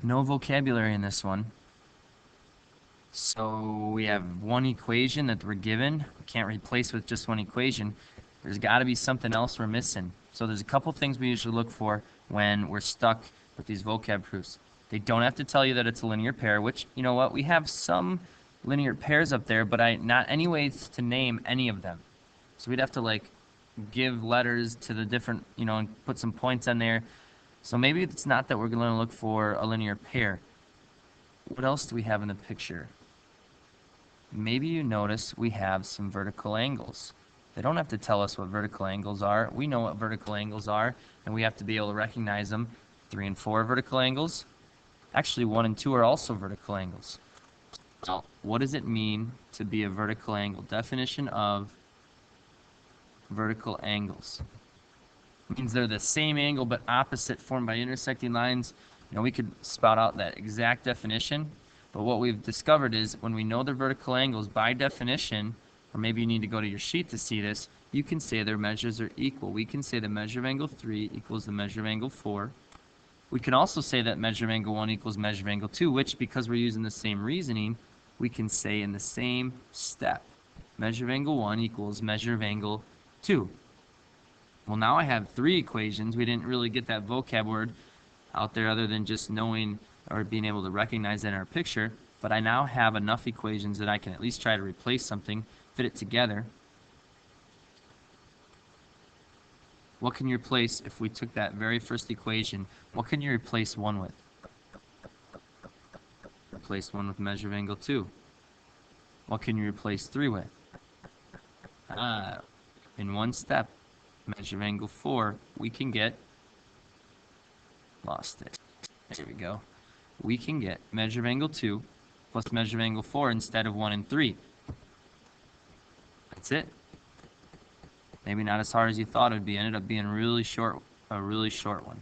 No vocabulary in this one. So we have one equation that we're given. We can't replace with just one equation. There's got to be something else we're missing. So there's a couple things we usually look for when we're stuck with these vocab proofs. They don't have to tell you that it's a linear pair, which, you know what, we have some linear pairs up there, but not any ways to name any of them. So we'd have to like give letters to the different, and put some points on there. So maybe it's not that we're going to look for a linear pair. What else do we have in the picture? Maybe you notice we have some vertical angles. They don't have to tell us what vertical angles are. We know what vertical angles are, and we have to be able to recognize them. 3 and 4 are vertical angles. Actually, 1 and 2 are also vertical angles. Now, what does it mean to be a vertical angle? Definition of vertical angles. It means they're the same angle but opposite, formed by intersecting lines. We could spout out that exact definition, but what we've discovered is when we know they're vertical angles, by definition, or maybe you need to go to your sheet to see this, you can say their measures are equal. We can say the measure of angle 3 equals the measure of angle 4. We can also say that measure of angle 1 equals measure of angle 2, which, because we're using the same reasoning, we can say in the same step, measure of angle 1 equals measure of angle 2. Well, now I have 3 equations. We didn't really get that vocab word out there other than just knowing or being able to recognize that in our picture, but I now have enough equations that I can at least try to replace something, fit it together. What can you replace if we took that very first equation? What can you replace 1 with? Replace 1 with measure of angle 2. What can you replace 3 with? In one step, measure of angle 4, we can get, lost it. There we go. We can get measure of angle 2 plus measure of angle 4 instead of 1 and 3. That's it. Maybe not as hard as you thought it would be. Ended up being a really short one.